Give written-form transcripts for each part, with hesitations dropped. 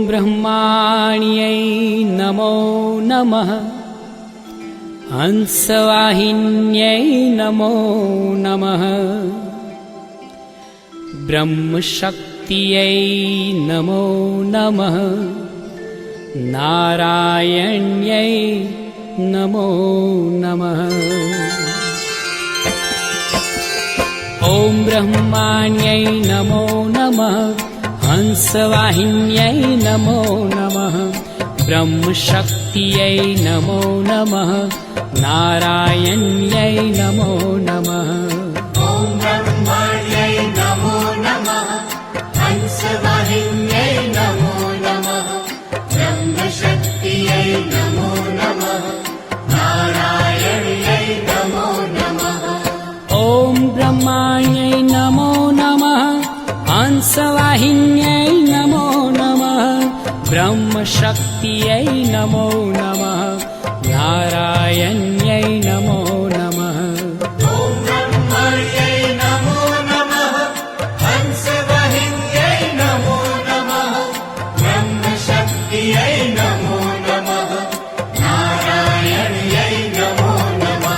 ब्रह्माण्यै नमो नमः। हंसवाहिन्यै नमो नमः। ब्रह्मशक्त्यै नमो नमः। नारायण्यै नमो नमः। ॐ ब्रह्माण्यै नमो नमः। हंसवाहिन्यै नमो नमः। ब्रह्मशक्त्यै नमो नमः। नारायण्यै नमो नमः। ॐ ब्रह्माण्यै नमो नमः। हंसवाहिन्यै नमो नमः। ब्रह्मशक्त्यै नमो नमः। नारायण्यै नमो नमः। ॐ ब्रह्माण्यै नमो नमः। हंसवाहिन्यै नमो नमः। ब्रह्मशक्त्यै नमो नमः। नारायण्यै नमो नमः। ॐ ब्रह्माण्यै नमो नमः। हंसवाहिन्यै नमो नमः। ब्रह्मशक्त्यै नमो नमः। नारायण्यै नमो नमः।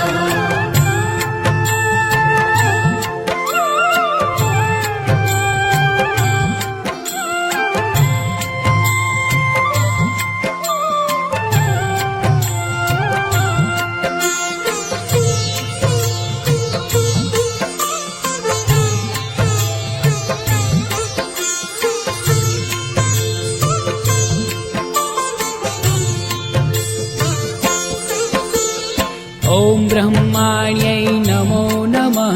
ॐ ब्रह्माण्यै नमो नमः।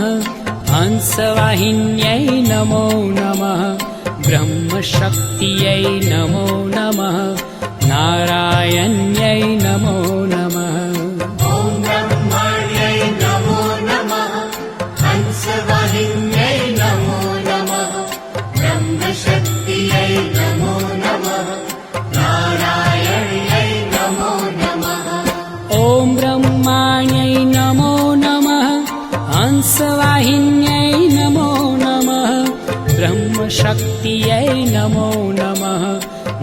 हंसवाहिन्यै नमो नमः। ब्रह्मशक्त्यै नमो नमः। नारायण्यै नमो नमः। ॐ ब्रह्माण्यै नमो नमः। हंसवाहिन्यै नमो नमः। ब्रह्मशक्त्यै नमो नमः। नारायण्यै नमो नमः। ॐ ब्रह्माण्यै नमो नमः। हंसवाहिन्यै नमो नमः। ब्रह्मशक्त्यै नमो नमः।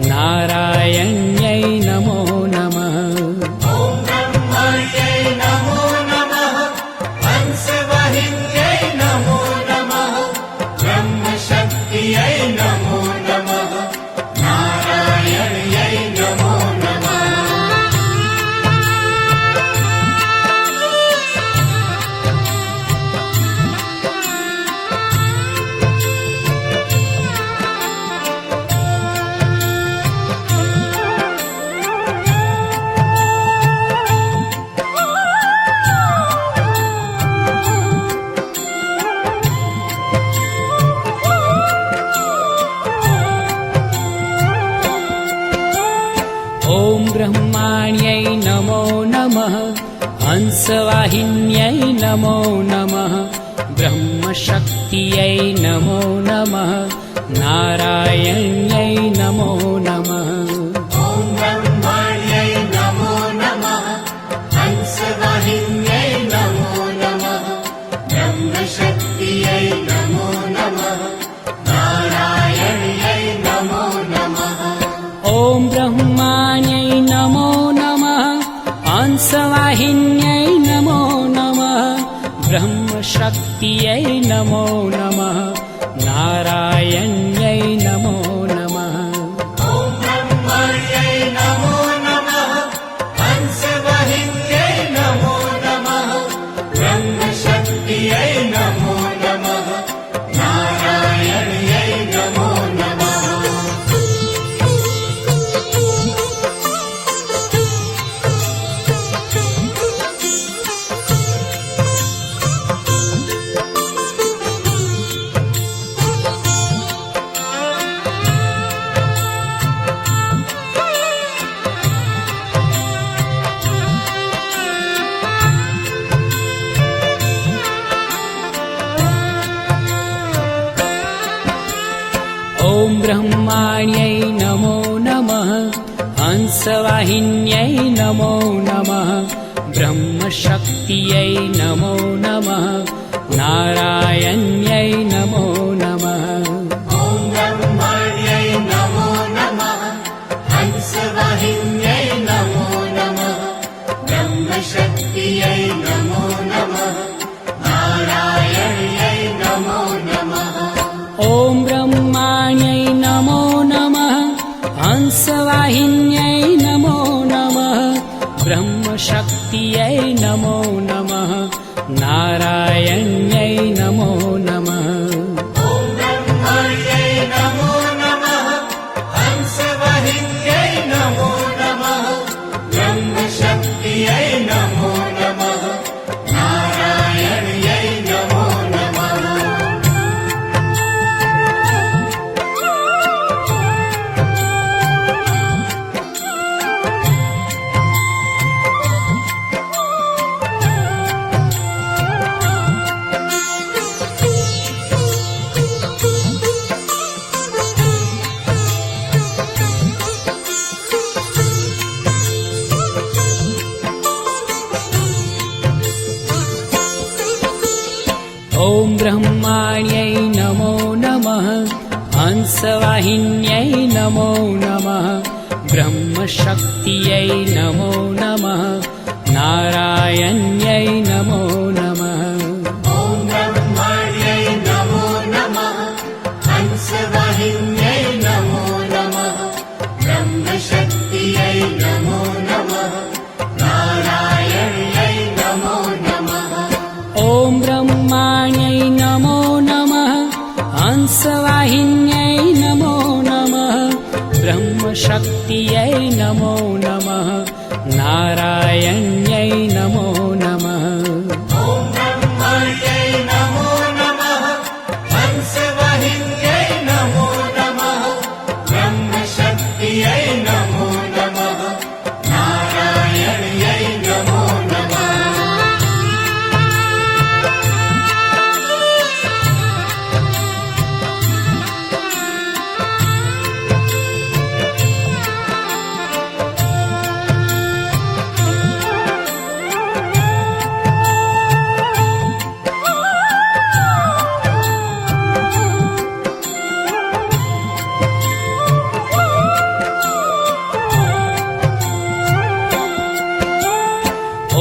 नारायण्यै नमो नमः। ॐ ब्रह्माण्यै नमो नमः। हंसवाहिन्यै नमो नमः। ब्रह्मशक्त्यै नमो नमः। नारायण्यै नमो नमः। ॐ ब्रह्माण्यै नमो नमः। हंसवाहिन्यै नमो नमः। ब्रह्मशक्त्यै नमो नमः। नारायण्यै नमो नमः। ॐ ब्रह्माण्यै नमो नमः। हंसवाहिन्यै नमो नमः। ब्रह्मशक्त्यै नमो नमः। नारायण्यै नमो नमः। ॐ ब्रह्माण्यै नमो नमः। हंसवाहिन्यै नमो नमः। ब्रह्मशक्त्यै नमो नमः। नारायण्यै नमो नमः। ॐ ब्रह्माण्यै नमो नमः। हंसवाहिन्यै नमो नमः। ब्रह्मशक्त्यै नमो नमः। नारायण्यै नमो नमः। ॐ ब्रह्माण्यै नमो नमः। हंसवाहिन्यै नमो नमः। ब्रह्मशक्त्यै नमो नमः। नारायण्यै नमो नमः। ॐ ब्रह्माण्यै नमो नमः। हंसवाहिन्यै नमो नमः ब्रह्मशक्त्यै नमो नमः नारायण्यै नमो नमः ॐ ब्रह्मण्यै नमो नमः हंसवाहिन्यै नमो नमः ब्रह्मशक्त्यै नमो नमः नारायण्यै नमो नमः ॐ ब्रह्माण्यै नमो नमः हंसवाहिन्यै नमो नमः ब्रह्मशक्त्यै नमो नमः नारायण्यै नमो नमः ॐ ब्रह्मण्यै नमो नमः हंसवाहिन्यै नमो नमः ब्रह्मशक्त्यै नमो नमः नारायण्यै नमो नमः ॐ ब्रह्माण्यै नमो नमः हंसवाहिन्यै नमो नमः ब्रह्मशक्त्यै नमो नमः नारायण्यै नमो नमः ॐ ब्रह्मण्यै नमो नमः हंसवाहिन्यै नमो नमः ब्रह्मशक्त्यै नमो नमः नारायण्यै नमो नमः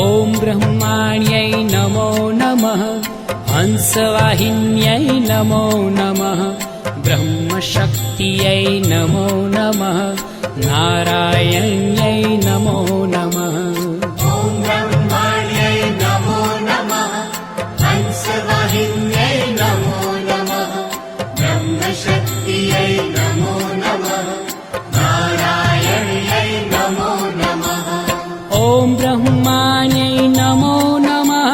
ॐ ब्रह्माण्यै नमो नमः हंसवाहिन्यै नमो नमः ब्रह्मशक्त्यै नमो नमः नारायण्यै नमो नमः ॐ ब्रह्मण्यै नमो नमः हंसवाहिन्यै नमो नमः ब्रह्मशक्त्यै नमो नमः नारायण्यै नमो नमः ॐ ब्रह्माण्यै नमो नमः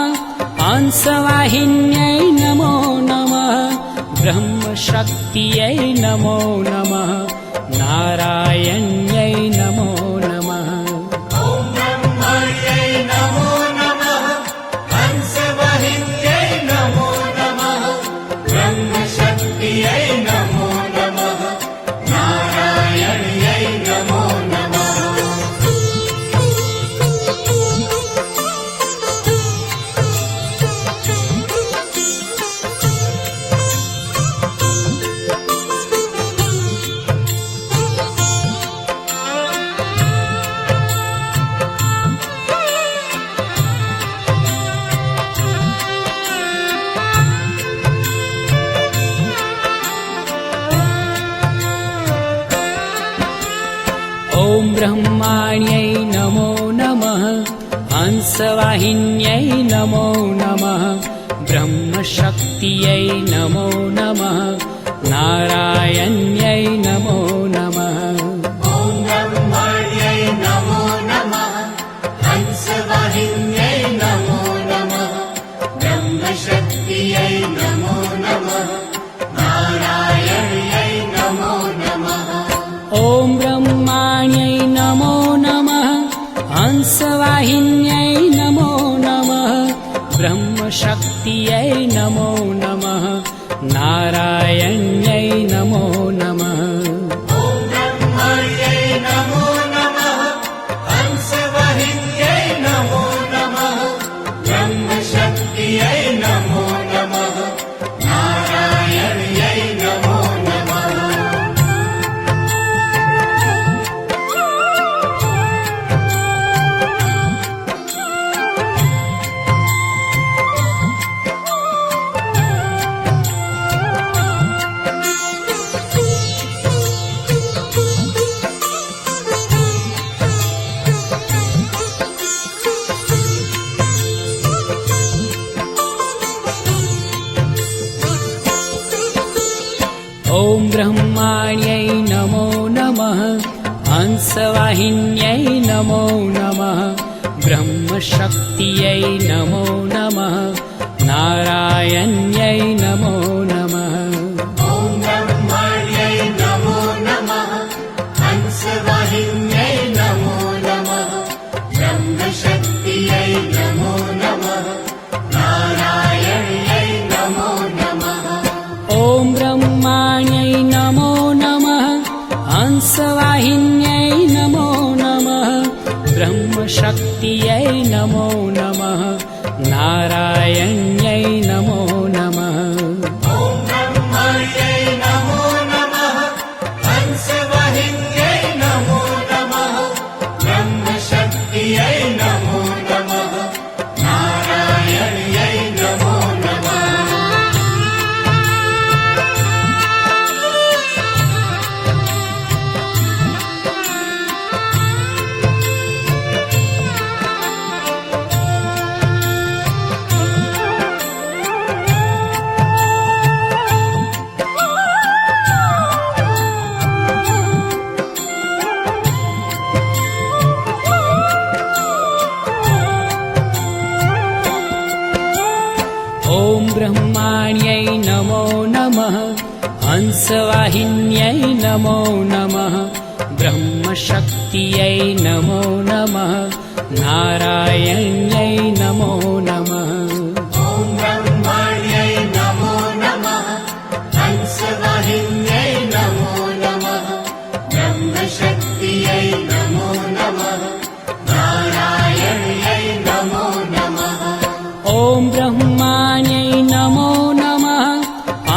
हंसवाहिन्यै नमो नमः ब्रह्मशक्त्यै नमो नमः नारायण्यै नमो नमः ॐ ब्रह्मण्यै नमो नमः हंसवाहिन्यै नमो नमः ब्रह्मशक्त्यै नमो नमः नारायण्यै नमो नमः ॐ ब्रह्माण्यै नमो नमः हंसवाहिन्यै नमो नमः ब्रह्मशक्त्यै नमो नमः नारायण्यै नमो नमः ॐ ब्रह्मण्यै नमो नमः हंसवाहिन्यै नमो नमः ब्रह्मशक्त्यै नमो नमः नारायण्यै नमो नमः ॐ ब्रह्माण्यै नमो नमः हंसवाहिन्यै नमो नमः ब्रह्मशक्त्यै नमो नमः नारायण्यै नमो नमः ॐ ब्रह्मण्यै नमो नमः हंसवाहिन्यै नमो नमः ब्रह्मशक्त्यै नमो नमः नारायण्यै नमो नमः ॐ ब्रह्माण्यै नमो नमः हंसवाहिन्यै नमो नमः ब्रह्मशक्त्यै नमो नमः नारायण्यै नमो नमः ॐ ब्रह्माण्यै नमो नमः हंसवाहिन्यै नमो नमः ब्रह्मशक्त्यै नमो नमः नारायण्यै नमो नमः ॐ ब्रह्माण्यै नमो नमः हंसवाहिन्यै नमो नमः ब्रह्मशक्त्यै नमो नमः नारायण्यै नमो नमः ॐ ब्रह्माण्यै नमो नमः हंसवाहिन्यै नमो नमः ब्रह्मशक्त्यै नमो नमः नारायण्यै नमो नमः ॐ ब्रह्माण्यै नमो नमः हंसवाहिन्यै नमो नमः ब्रह्मशक्त्यै नमो नमः नारायण्यै नमो नमः ॐ ब्रह्माण्यै नमो नमः हंसवाहिन्यै नमो नमः ब्रह्मशक्त्यै नमो नमः नारायण्यै नमो नमः ॐ ब्रह्माण्यै नमो नमः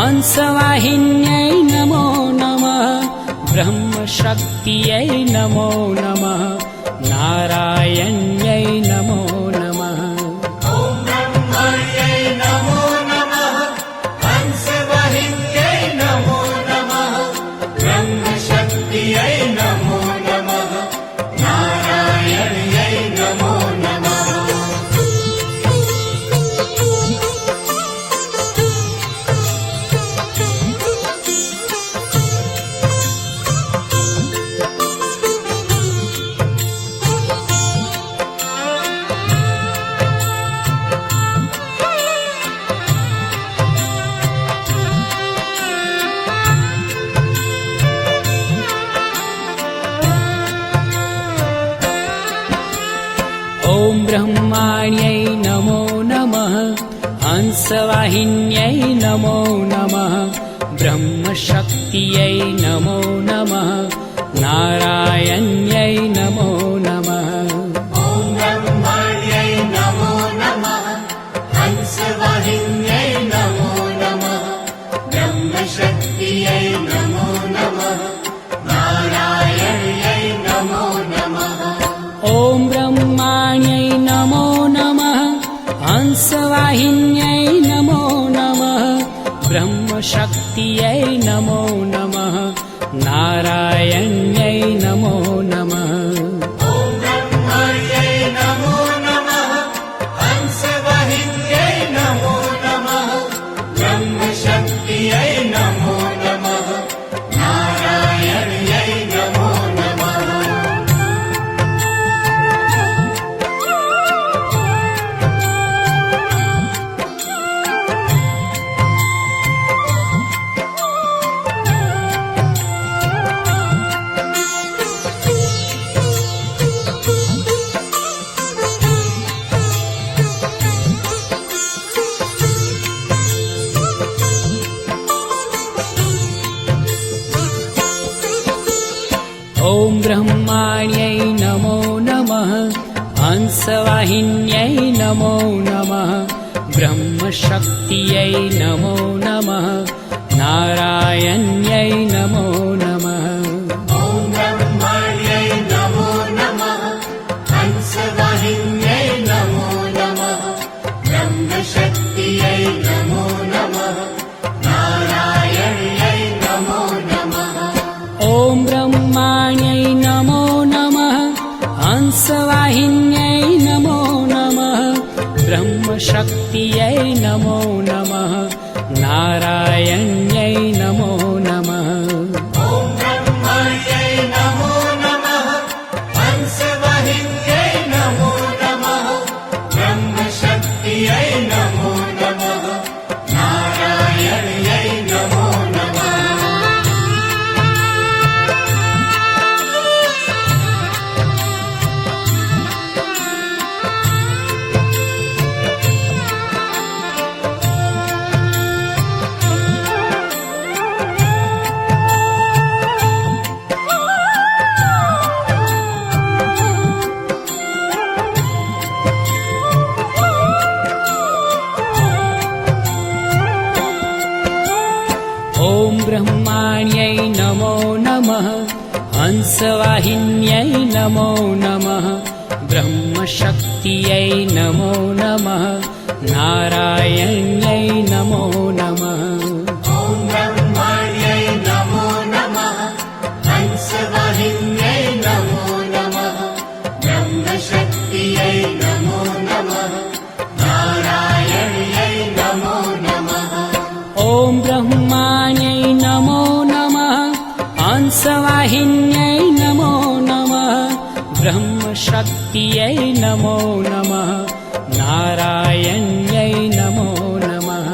हंसवाहिन्यै नमो नमः ब्रह्मशक्त्यै नमो नमः नारायण्यै नमो नमः ॐ ब्रह्माण्यै नमो नमः हंसवाहिन्यै नमो नमः ब्रह्मशक्त्यै नमो नमः नारायण्यै नमो नमः ॐ ब्रह्माण्यै नमो नमः हंसवाहिन्यै नमो नमः ब्रह्मशक्त्यै नमो नमः नारायण्यै नमो नमः ॐ ब्रह्माण्यै नमो नमः हंसवाहिन्यै नमो नमः ब्रह्मशक्त्यै नमो नमः नारायण्यै नमो नमः ॐ ब्रह्माण्यै नमो नमः हंसवाहिन्यै नमो नमः ब्रह्मशक्त्यै नमो नमः नारायण्यै नमो नमः ॐ ब्रह्माण्यै नमो नमः हंसवाहिन्यै नमो नमः ब्रह्मशक्त्यै नमो नमः नारायण्यै नमो नमः ॐ ब्रह्माण्यै नमो नमः हंसवाहिन्यै नमो नमः ब्रह्मशक्त्यै नमो नमः नारायण्यै नमो नमः ॐ ब्रह्माण्यै नमो नमः हंसवाहिन्यै नमो नमः ब्रह्मशक्त्यै नमो नमः नारायण्यै नमो नमः ॐ ब्रह्माण्यै नमो नमः हंसवाहिन्यै नमो नमः ब्रह्मशक्त्यै नमो नमः नारायण्यै नमो नमः ॐ ब्रह्माण्यै नमो नमः हंसवाहिन्यै नमो नमः ब्रह्मशक्त्यै नमो नमः नारायण्यै नमो नमः ॐ ब्रह्माण्यै नमो नमः हंसवाहिन्यै नमो नमः ब्रह्मशक्त्यै नमो नमः नारायण्यै नमो नमः ॐ ब्रह्माण्यै नमो नमः हंसवाहिन्यै नमो नमः ब्रह्मशक्त्यै नमो नमः नारायण्यै नमो नमः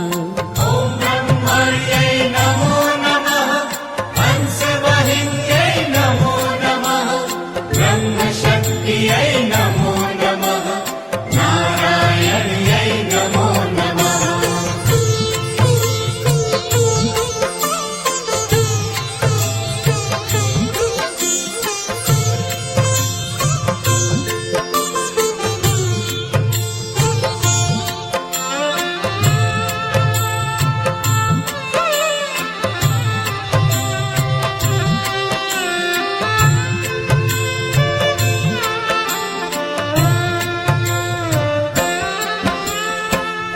ॐ ब्रह्माण्यै नमो नमः हंसवाहिन्यै नमो नमः ब्रह्मशक्त्यै नमो नमः नारायण्यै नमो नमः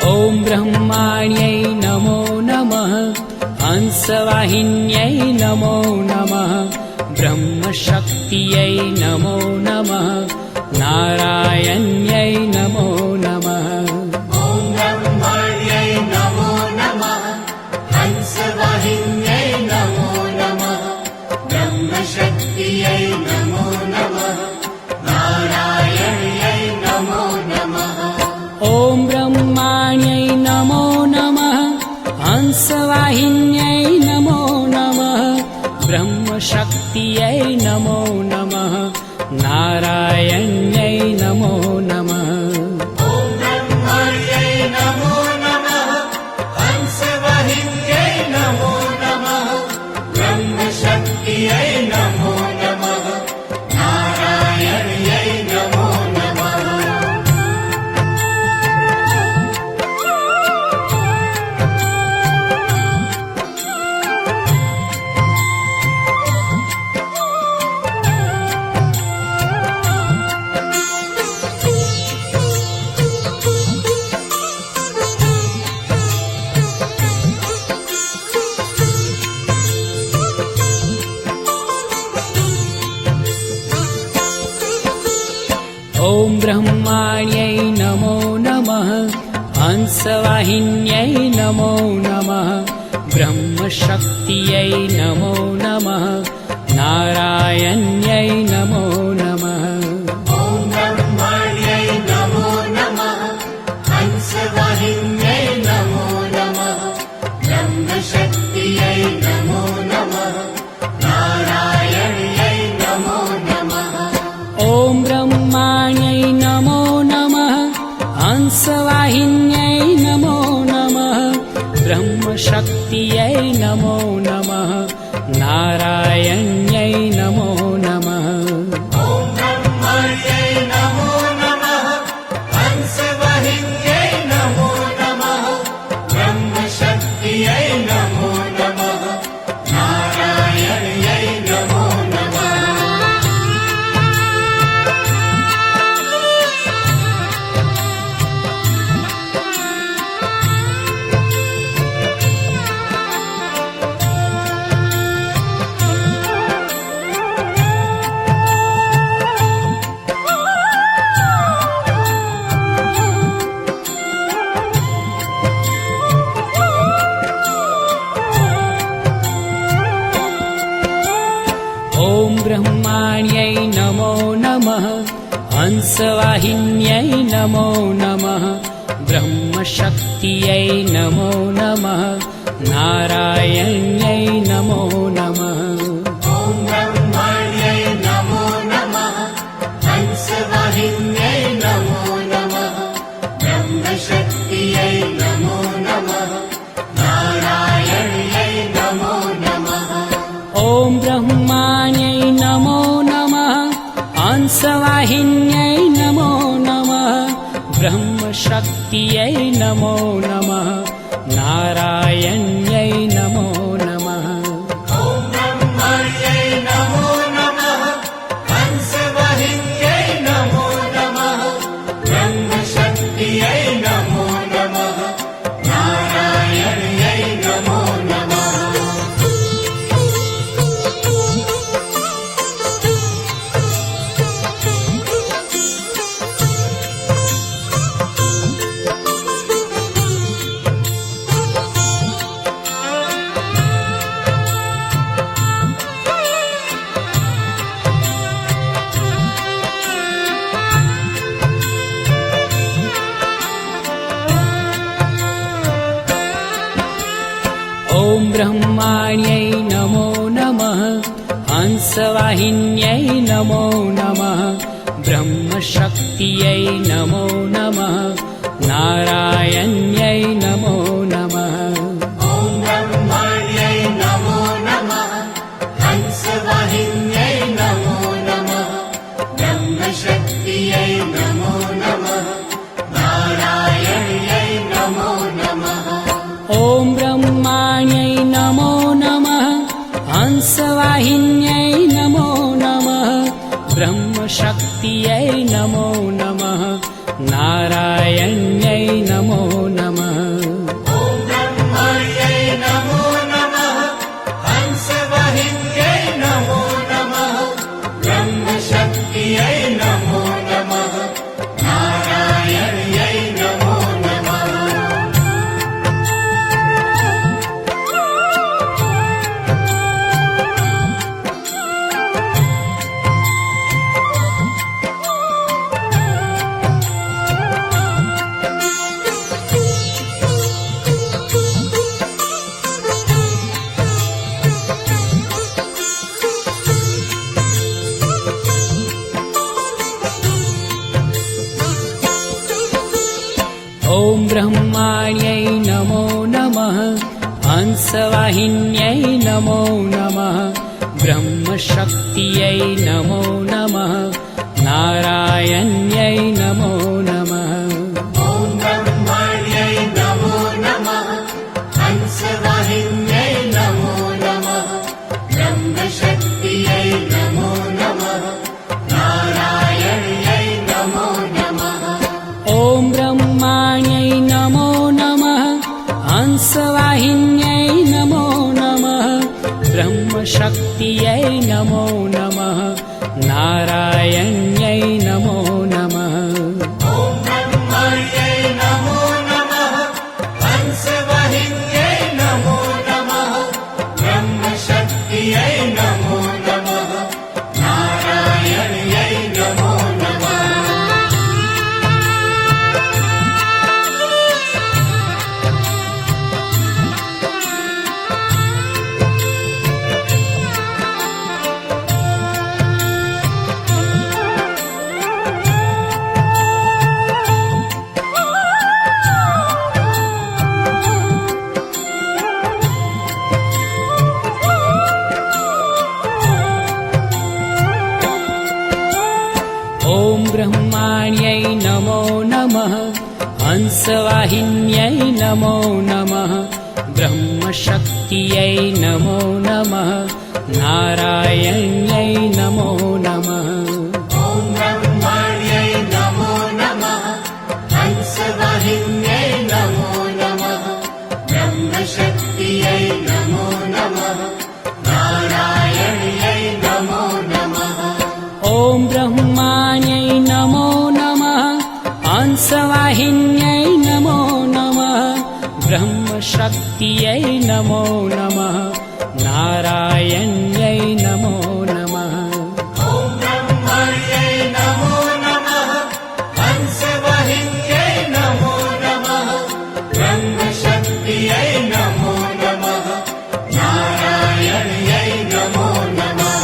ॐ ब्रह्माण्यै नमो नमः हंसवाहिन्यै नमो नमः ब्रह्मशक्त्यै नमो नमः नारायण्यै नमो नमः ॐ ब्रह्माण्यै नमो नमः हंसवाहिन्यै नमो नमः ब्रह्मशक्त्यै नमो नमः नारायण्यै नमो नमः ॐ ब्रह्माण्यै नमो नमः हंसवाहिन्यै नमो नमः ब्रह्मशक्त्यै नमो नमः नारायण्यै नमो नमः ॐ ब्रह्माण्यै नमो नमः हंसवाहिन्यै नमो नमः ब्रह्मशक्त्यै नमो नमः नारायण्यै नमो नमः ॐ ब्रह्माण्यै नमो नमः हंसवाहिन्यै नमो नमः ब्रह्मशक्त्यै नमो नमः नारायण्यै नमो नमः ॐ ब्रह्माण्यै नमो नमः हंसवाहिन्यै नमो नमः ब्रह्मशक्त्यै नमो नमः नारायण्यै नमो नमः ॐ ब्रह्माण्यै नमो नमः हंसवाहिन्यै नमो नमः ब्रह्मशक्त्यै नमो नमः नारायण्यै नमो नमः ॐ ब्रह्माण्यै नमो नमः हंसवाहिन्यै नमो नमः ब्रह्मशक्त्यै नमो नमः नारायण्यै नमो नमः ॐ ब्रह्माण्यै नमो नमः हंसवाहिन्यै नमो नमः ब्रह्मशक्त्यै नमो नमः नारायण्यै नमो नमः ॐ ब्रह्माण्यै नमो नमः हंसवाहिन्यै नमो नमः ब्रह्मशक्त्यै नमो नमः नारायण्यै नमो नमः ॐ ब्रह्माण्यै नमो नमः हंसवाहिन्यै नमो नमः ब्रह्मशक्त्यै नमो नमः नारायण्यै नमो नमः ॐ ब्रह्माण्यै नमो नमः हंसवाहिन्यै नमो नमः ब्रह्मशक्त्यै नमो नमः नारायण्यै नमो नमः ॐ ब्रह्माण्यै नमो नमः हंसवाहिन्यै नमो नमः ब्रह्मशक्त्यै नमो नमः नारायण्यै नमो नमः ॐ ब्रह्माण्यै नमो नमः हंसवाहिन्यै नमो नमः ब्रह्मशक्त्यै नमो नमः नारायण्यै नमो नमः ॐ ब्रह्माण्यै नमो नमः हंसवाहिन्यै नमो नमः ब्रह्मशक्त्यै नमो नमः नारायण्यै नमो नमः ॐ ब्रह्माण्यै नमो नमः हंसवाहिन्यै नमो नमः ब्रह्मशक्त्यै नमो नमः नारायण्यै नमो नमः ॐ ब्रह्माण्यै नमो नमः हंसवाहिन्यै नमो नमः ब्रह्मशक्त्यै नमो नमः नारायण्यै नमो नमः ॐ ब्रह्माण्यै नमो नमः हंसवाहिन्यै नमो नमः ब्रह्मशक्त्यै नमो नमः नारायण्यै नमो नमः ॐ ब्रह्माण्यै नमो नमः हंसवाहिन्यै नमो नमः ब्रह्मशक्त्यै नमो नमः नारायण्यै नमो नमः ॐ ब्रह्माण्यै नमो नमः हंसवाहिन्यै नमो नमः ब्रह्मशक्त्यै नमो नमः नारायण्यै नमो नमः ॐ ब्रह्माण्यै नमो नमः हंसवाहिन्यै नमो नमः ब्रह्मशक्त्यै नमो नमः नारायण्यै नमो नमः ॐ ब्रह्माण्यै नमो नमः हंसवाहिन्यै नमो नमः ब्रह्मशक्त्यै नमो नमः नारायण्यै नमो नमः ॐ ब्रह्माण्यै नमो नमः हंसवाहिन्यै नमो नमः ब्रह्मशक्त्यै नमो नमः नारायण्यै नमो नमः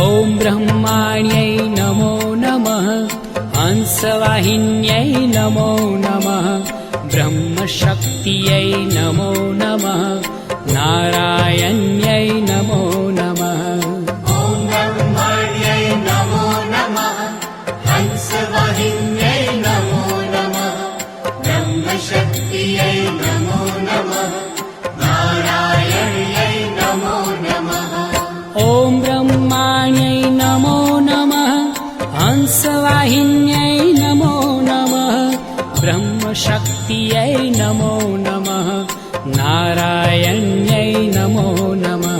ॐ ब्रह्माण्यै नमो नमः हंसवाहिन्यै नमो नमः ब्रह्मशक्त्यै नमो नमः नारायण्यै नमो नमः ॐ ब्रह्माण्यै नमो नमः हंसवाहिन्यै नमो नमः ब्रह्मशक्त्यै नमो नमः नारायण्यै नमो नमः ॐ ब्रह्माण्यै नमो नमः हंसवाहिन्यै नमो नमः ब्रह्मशक्त्यै नमो नमः नारायण्यै नमो नमः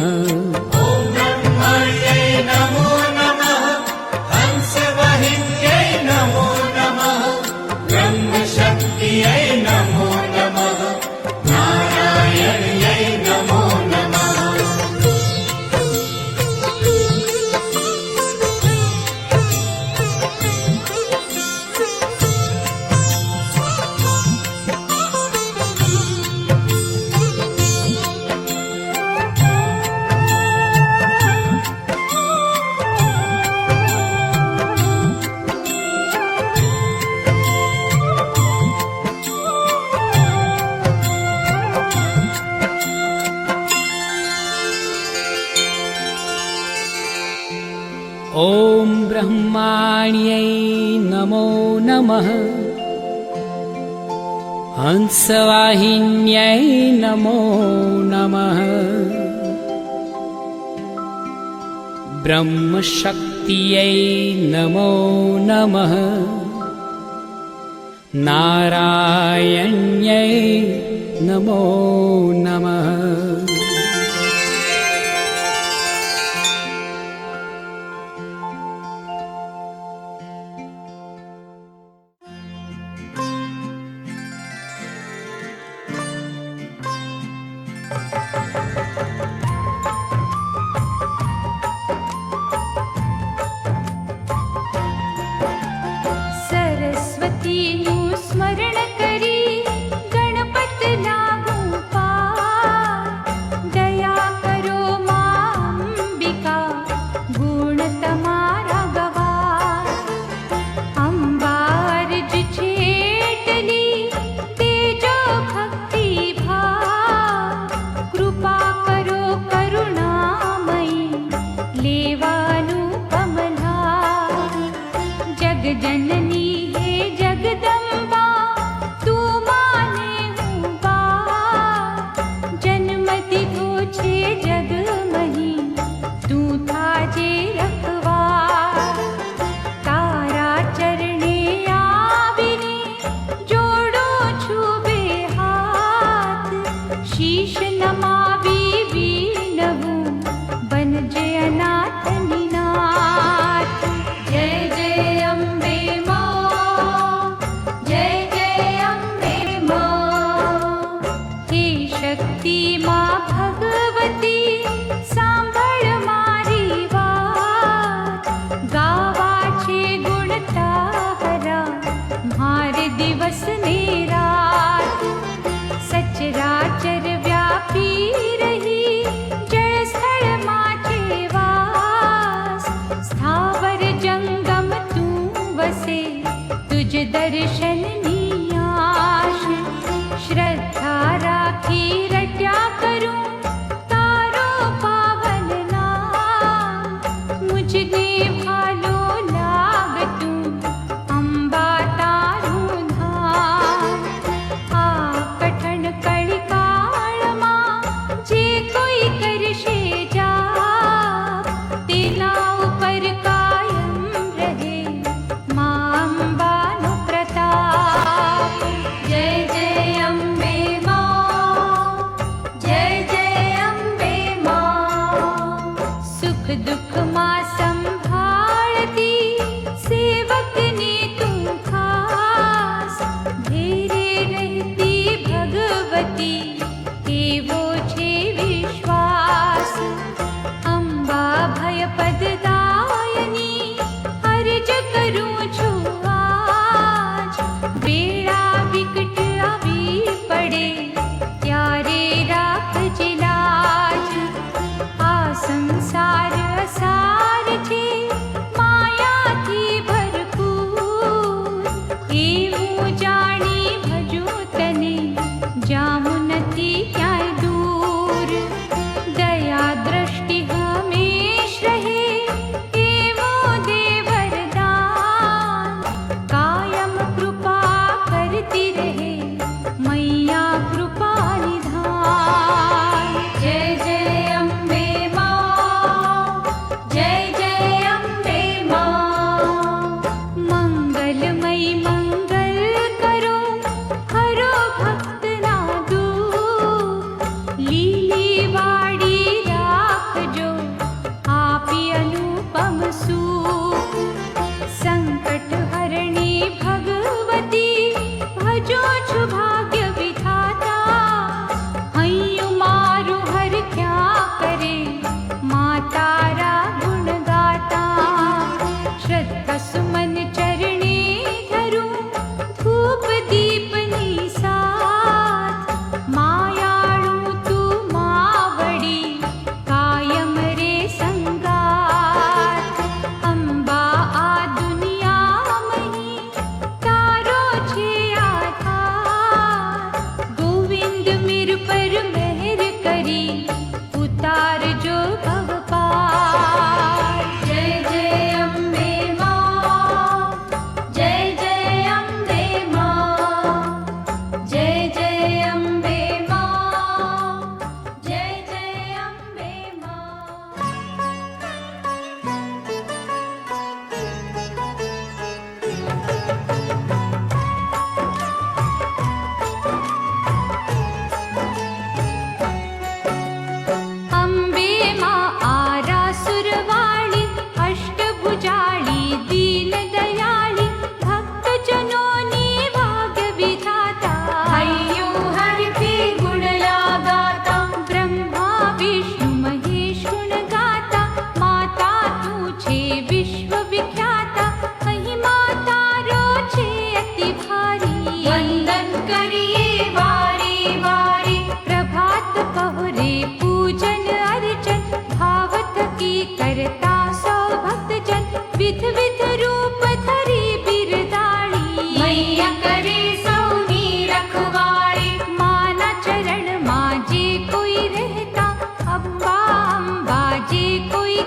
ॐ ब्रह्माण्यै नमो नमः हंसवाहिन्यै नमो नमः ब्रह्मशक्त्यै नमो नमः नारायण्यै नमो नमः સરસ્વતીનું સ્મરણ કરી ગણપત લાગું પાર દયા કરો માં અંબિકા ગુણ તમારા ગવાર અંબારજ છેટલી તેજો ભક્તિ ભાવ કૃપા કરો કરુણામયી લેવાનું કમલા જગજનની હે જગદંબા તું માને હું બા જન્મ દીધો છે જગમહી તું થાજે રખવાર તારા ચરણે આવીને જોડું છું બે હાથ શીશ નમાવી વિનવું બનજે અનાથની નાથ જય જય અંબે માં જય જય અંબે માં હે શક્તિ માં ભગવતી સાંભળ મારી વાત ગાવા છે ગુણ તારા મારે દિવસ ને રાત સચરાચર વ્યાપી રહી જળ સ્થળમાં છે વાસ સ્થાવર જંગમ તું વસે તુજ દર્શનની આશ શ્રદ્ધા રાખી રટ્યા કરું તારો પાવન નામ મુજને ભાલો લાગતું અંબા તારું ધામ આ કઠણ કળિકાળમાં જે કોઈ કરશે જાપ તેના ઉપર કાયમ રહે માં અંબાનો પ્રતાપ જય જય અંબે માં જય જય અંબે માં સુખ દુઃખમાં સંભાળતી સેવકને તું ખાસ ધીરે રહેતી ભગવતી એવો છે વિશ્વાસ અંબા ભય પદદાયની અરજ કરું છું આજ વેળા વિકટ આવી પડે ત્યારે રાખજે લાજ આ સંસાર અસાર છે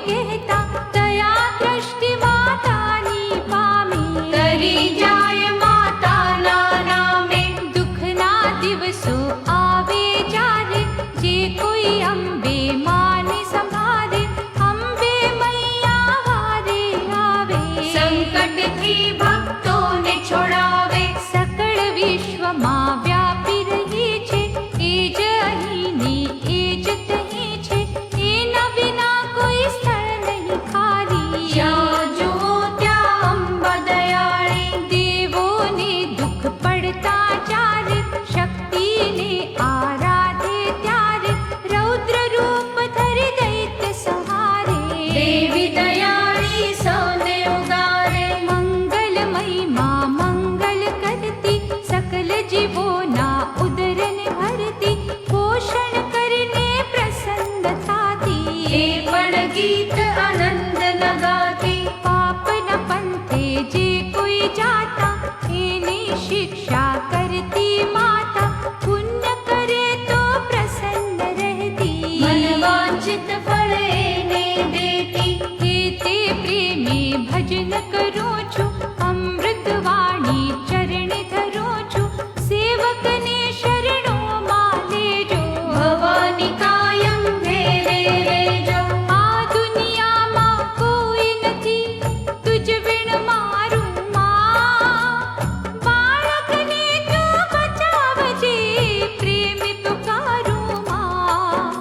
કહેતા દયા દ્રષ્ટિ માતાની પામે તરી જાય માતાના નામે દુઃખના દિવસો આવે જ્યારે જે કોઈ અંબે માને સંભાળે અંબે મૈયા વારે આવે સંકટથી ભક્તોને છોડાવે સકળ વિશ્વમાં વ્યાપી રહી છે એ જ અહીંની એ જ તહીં છે એના વિના કોઈ સ્થળ નહીં ખાલી જ્યાં જુઓ ત્યાં અંબા દયાળી દેવોને દુઃખ પડતા જ્યારે શક્તિને આરાધે ત્યારે રૌદ્ર રૂપ ધરી દૈત્ય સંહારે દેવી દયાળી સૌને ઉગારે મંગલમય માં મંગલ કરતી સકલ જીવોના ઉદરને ભરતી પોષણ કરીને પ્રસન્ન થાતી એ પણ ગીત આનંદ લગાતી પાપના પંથે જે કોઈ જાતા એની શિક્ષા કરતી માતા પુણ્ય કરે તો પ્રસન્ન રહેતી મનવાંછિત ફળ એને દેતી હે તે પ્રેમે ભજન કરું છું અમૃત વાણી ચરણે ધરું છું સેવકને શરણોમાં લેજો ભવાની કાયમ ઘેરે લેજો આ દુનિયામાં કોઈ નથી તુજ વિણ મારું માં બાળકને તું બચાવજે પ્રેમે પુકારું માં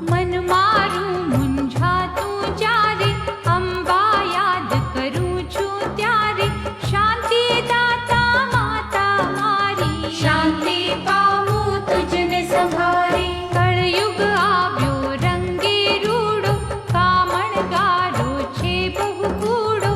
મન મારું મૂંઝાતું જ્યારે અંબા યાદ કરું છું ત્યારે શાંતિ દાતા માતા મારી શાંતિ પામું તુજને સંભાળી કળયુગ આવ્યો રંગે રૂડો કામણ ગારો છે બહુ કૂડો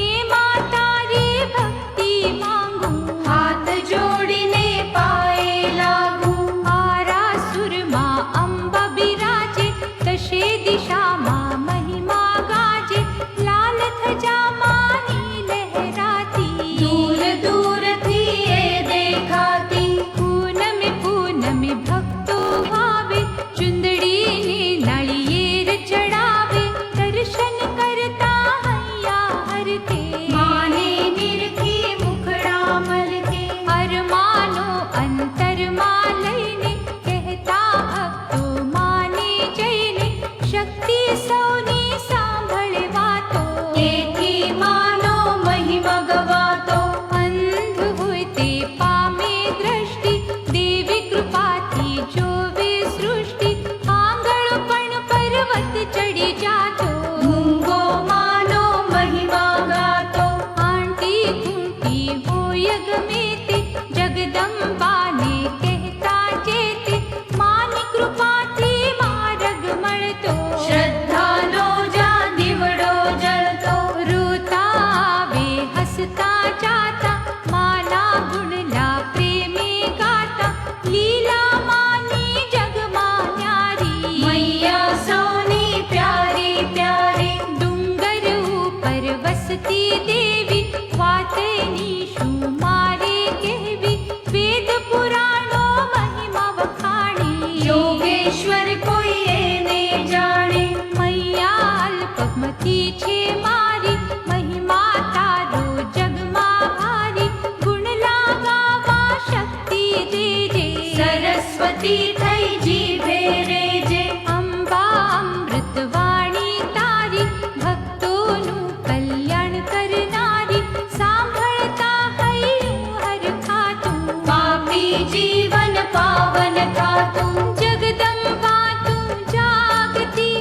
એમાં તારી ભક્તિ માંગું હાથ જોડીને પાએ લાગુ આરાસુરમાં અંબા બિરાજે દશે દિશામાં મહિમા ગાજે લાલ ધજા માની લહેરાતી દૂર દૂરથી એ દેખાતી પૂનમે પૂનમે ભક્તો આવે ચુંદડીને નાળિયેર ચડાવે દર્શન કરતા હૈયા હરકે માને નિરખી મુખડા મલકે અરમાનો અંતરમાં લઈને કહેતા ભક્તો માને જઈને શક્તિ સૌની સાંભળે વાતો એથી માનો મહિમા ગવાતો અંધ હોય તે પામે દ્રષ્ટિ દેવી કૃપાથી જોવે સૃષ્ટિ આંગળ પણ પર્વત ચડી જાતો મૂંગો માનો મહિમા ગાતો આંટી ઘૂંટી હોય ગમે તે જગદંબાને કહેતા જેતે માની કૃપાથી માર્ગ મળતો શ્રદ્ધાનો જા દીવડો જળતો રોતા આવે હસતા જાતા માના ગુણલા પ્રેમે ગાતા લીલા માની જગમાં ન્યારી મૈયા સૌની પ્યારી પ્યારી ડુંગર ઉપર વસતી દેવી વાતની શું મારે કહેવી વેદ પુરાણો મહિમા વખાણી યોગેશ્વર કોઈ એને જાણે મૈયા અલ્પમતી છે મારી મહિમા તારો જગમાં ભારી ગુણ લાગાવા શક્તિ દેજે સરસ્વતી થઈ જીભે રેજે અંબા અમૃત વાણી તારી ભક્તોનું કલ્યાણ કરનારી સાંભળતા હૈયું હરખાતું પાપી જીવન પાવન થાતું જગદંબા તું જાગતી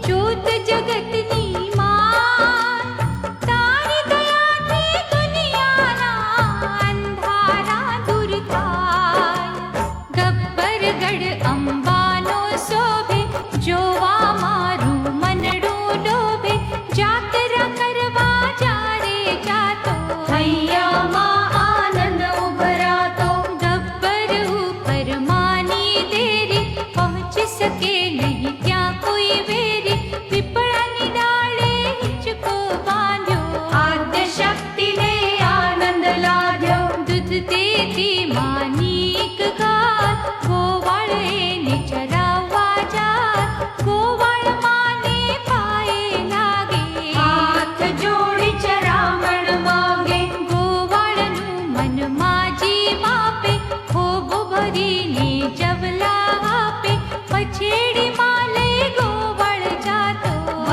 જ્યોત જગતની માં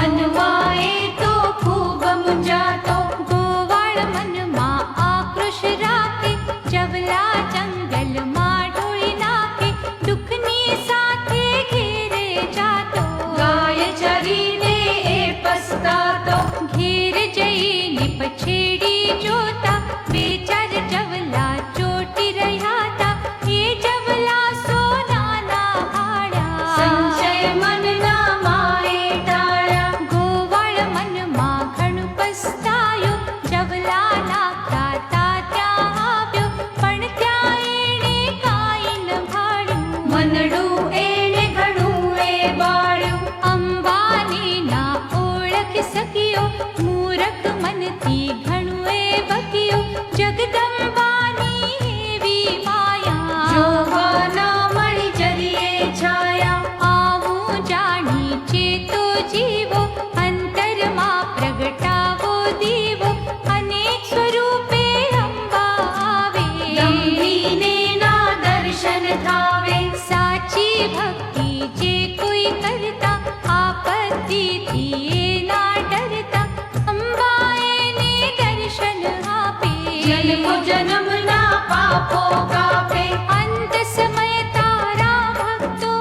મનવાએ તો ખૂબ મુંજાતો, ગોવાળ મનમાં આક્રોશ રાખે, જવલા જંગલમાં ઢોળી નાખે, દુઃખની સાથે ઘેરે જાતો, ગાય ચરીને એ પસ્તાતો, ઘેર જઈને પછેડી જોતા, બે ચાર જવલા ચોટી રહ્યા હતા, એ જવલા સોનાના હાડા. સંશય મનના માએ ટાળ્યા, ગોવાળ મનમાં ઘણું પસ્તાયો, જવલા નાખતા તા ત્યાં આવ્યો, પણ ત્યાં એણે કાંઈ ન ભાળ્યું. મનડું એણે ઘણું એ બાળ્યું, અંબાને ના ઓળખી શક્યો, મૂરખ મનથી ઘણું એ બક્યો, જગદંબાની એવી માયા. જોવા ન મળી જરીએ છાયા, આવું જાણી ચેતો જીવો, અંતરમાં પ્રગટાવો દીવો, અનેક સ્વરૂપે અંબા આવે. દંભીને ના દર્શન થાવે, સાચી ભક્તિ જે કોઈ કરતા, આપત્તિથી એ ના ડરતા, અંબા એને દર્શન આપે. જન્મો જન્મના પાપો કાપે, અંત સમય તારા ભક્તો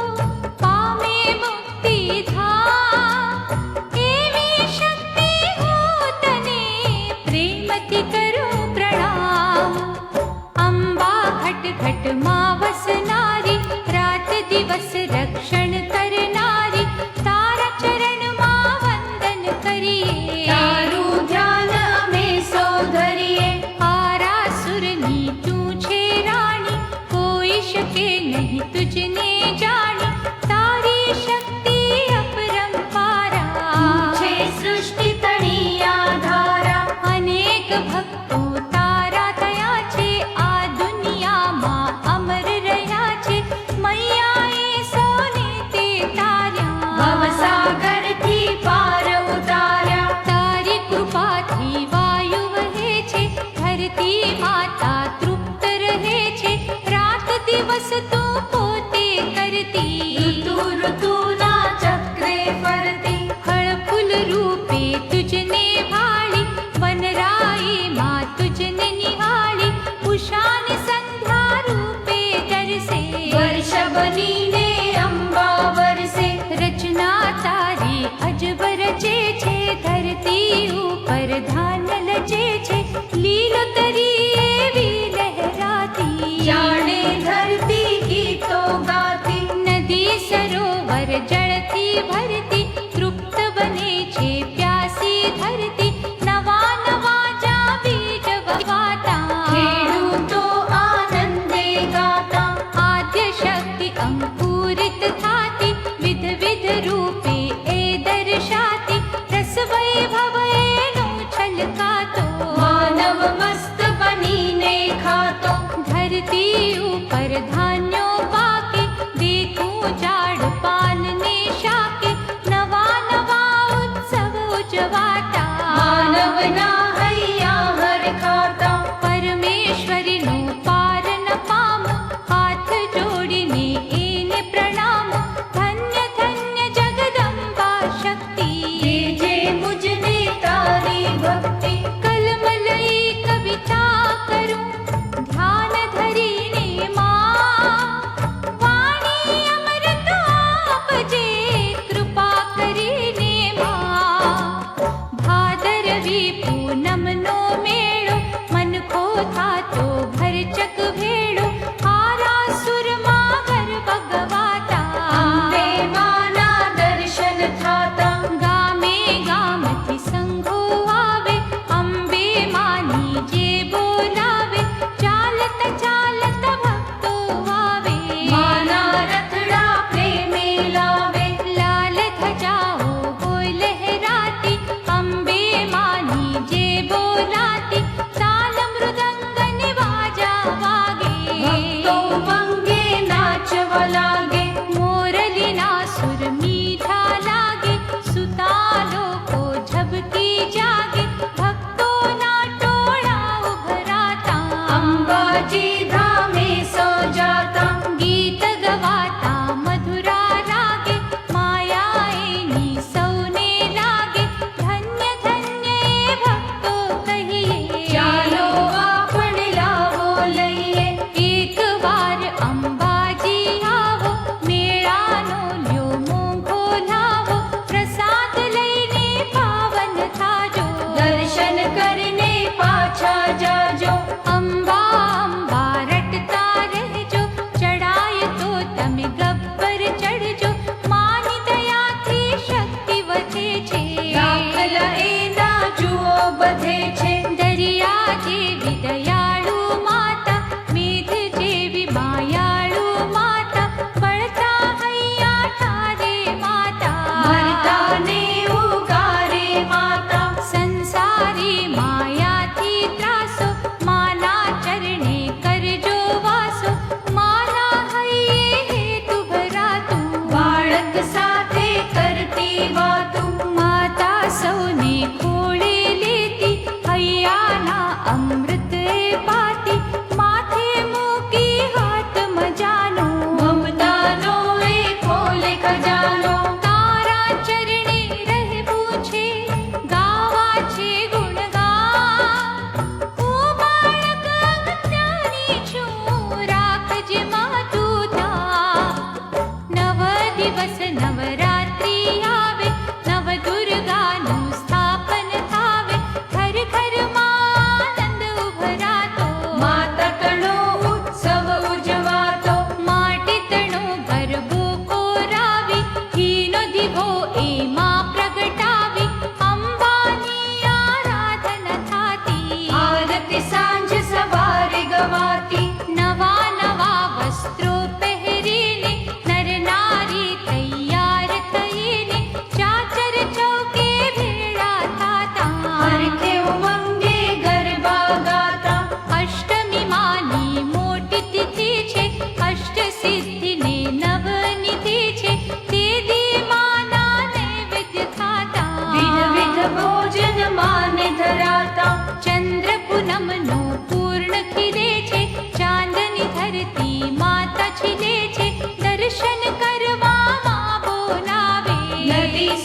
પામે મુક્તિ ધામ. એવી શક્તિ હું તને પ્રેમથી કરું પ્રણામ. અંબા ઘટઘટમાં વસનારી, રાત દિવસ રક્ષણ કરનારી, તારા ચરણમાં વંદન કરીએ. તારું ધ્યાન અમે સૌ ધરીએ, આરાસુરની તું છે રાણી, કોઈ શકે નહીં તુજને જાણી, તારી શક્તિ અપરંપારા. છે સૃષ્ટિ તણી આધારા, અનેક ભક્તો તારા થયા છે, આ દુનિયામાં અમર રહ્યા છે, મૈયાએ સૌને તે તાર્યા. ભવસાગરથી પાર ઉતાર્યા, તારી કૃપાથી વાયુ વહે છે, ધરતી માતા તૃપ્ત રહે છે, રાત દિવસ તું પોતે કરતી. ઋતુ ઋતુના ચક્રે ફરતી, ફળ ફૂલ રૂપે તુજને ભાળી, વનરાઈમાં તુજને નિહાળી, ઉષાને સંધ્યા રૂપે દર્શે. વર્ષ બનીને અંબા વરસે, રચના તારી અજબ રચે છે, ધરતી ઉપર ધાન્ય લચે છે, લીલોતરી એવી લહેરાતી. જાણે ધરતી ગીતો ગાતી, નદી સરોવર જળથી ભરતી, તૃપ્ત બને છે પ્યાસી ધરતી, નવા નવા જા બીજ વવાતા. ખેડૂતો આનંદે ગાતા, આદ્ય શક્તિ અંકુરિત થાતી, વિધ વિધ રૂપે એ દર્શાતી, રસ વૈભવ એનો છલકાતો. માનવ મસ્ત બનીને ખાતો, ધરતી ઉપર ધાન્યો પાકે, દેખું ઝાડ પાનને શાકે, નવા નવા ઉત્સવ ઉજવાતા. માનવના હૈયા હરખાતા, પરમેશ્વરીનો પાર ન પામો, હાથ જોડીને એને પ્રણામ. ધન્ય ધન્ય જગદંબા શક્તિ, દેજે મુજને તારી ભક્તિ. કલમલઈ કવિતા કરું, ધ્યાન ધરીને માં.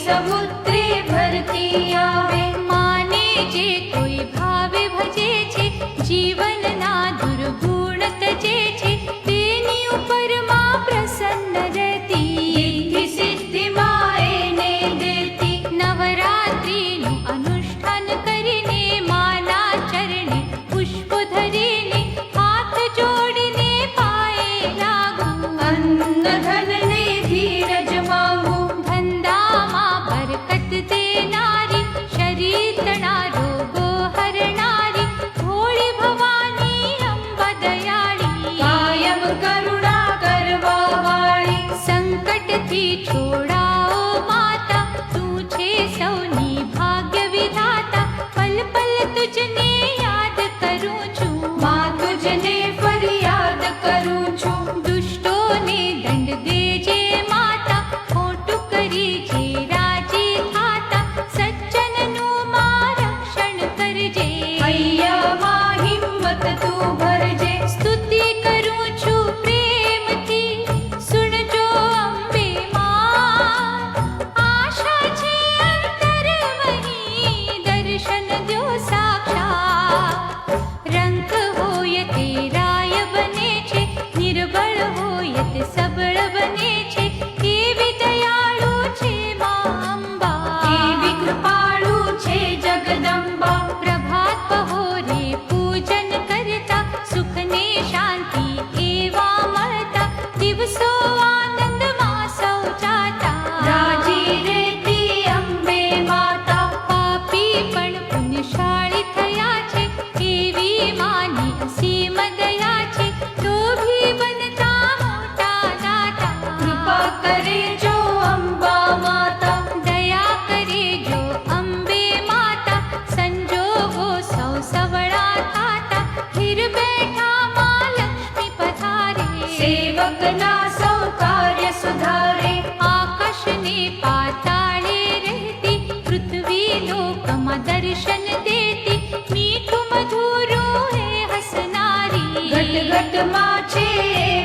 સમુદ્રે ભરતી આવે માને જે કોઈ ભાવે ભજે છે જીવનના દુર્ગુણ તજે છે તેની ઉપર માં પ્રસન્ન રહેતી સિદ્ધિ સિદ્ધિ માં એને દેતી નવરાત્રિનું અનુષ્ઠાન કરીને માના ચરણે પુષ્પ ધરીને હાથ જોડીને પાયે લાગુ અન્ન ધન ને ધીરજ માંગું ધંધામાં બરકત દેનારી શરીર તણા રોગો હરનારી ભોળી ભવાની અંબા દયાળી કાયમ કરુણા કરવા વાળી સંકટથી છોડાઓ માતા તું છે સૌની ભાગ્ય વિધાતા પલ પલ તુજને યાદ કરું છું માં તુજને ફરિયાદ કરું છું દુષ્ટોને દંડ દેજે માતા ખોટું કરી જે રાજી થાતા સજ્જનનું માં રક્ષણ કરજે હૈયા માં હિંમત તું ભરજે સ્તુતિ કરું છું પ્રેમથી સુણજો અંબે માં આશા છે અંતર વહી દર્શન દો સાક્ષાત રંક હોય તે રાય બને છે નિર્બળ હોય તે સબળ બને છે કેવી દયાળુ છે માં અંબા એવી કૃપાળુ છે જગદંબા પ્રભાત પહોરે પૂજન કરતા સુખને શાંતિ એવા મળતા દિવસો આનંદમાં સૌ જાતા રાજી રેતી અંબે માતા પાપી પણ પુણ્યશાળી થયા છે એવી માની અસીમ દયા છે લોભી બનતા મોટા દાતા કૃપા કરે જો અંબા માતા દયા કરે જો અંબે માતા સંજોગો સૌ સવળા થાતા સ્થિર બેઠા માં લક્ષ્મી પધારે સેવકના સૌ કાર્ય સુધારે આકાશને પાતાળે રહેતી પૃથ્વી લોકમાં દર્શન દેતી મીઠું મધુરું હે હસનારી ઘટ ઘટ માં છે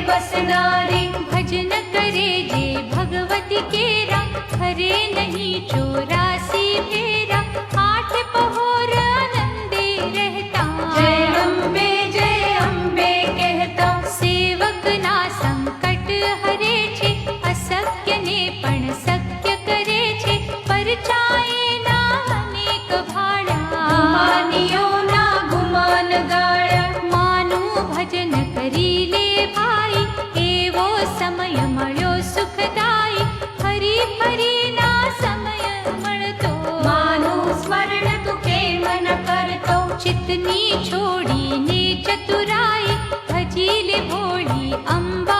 વસનારી ભજન કરે જે ભગવતી કેરા ખરે નહીં 84 ફેરા આઠ પહોર આનંદે રહેતા જય અંબે કહેતા સેવકના સંકટ હરે છે અશક્યને પણ શક્ય કરે છે પરચાએના અનેક ભાડા ગુમાનીઓના ગુમાન ગાળ્યા માનું ભજન કરી લે ભાઈ એવો સમય મળ્યો સુખદાયી ફરી ફરી ના સમય મળતો માનું સ્મરણ તું કેમ ન કરતો ચિત્તની છોડીને ચતુરાઈ ભજી લે ભોળી અંબા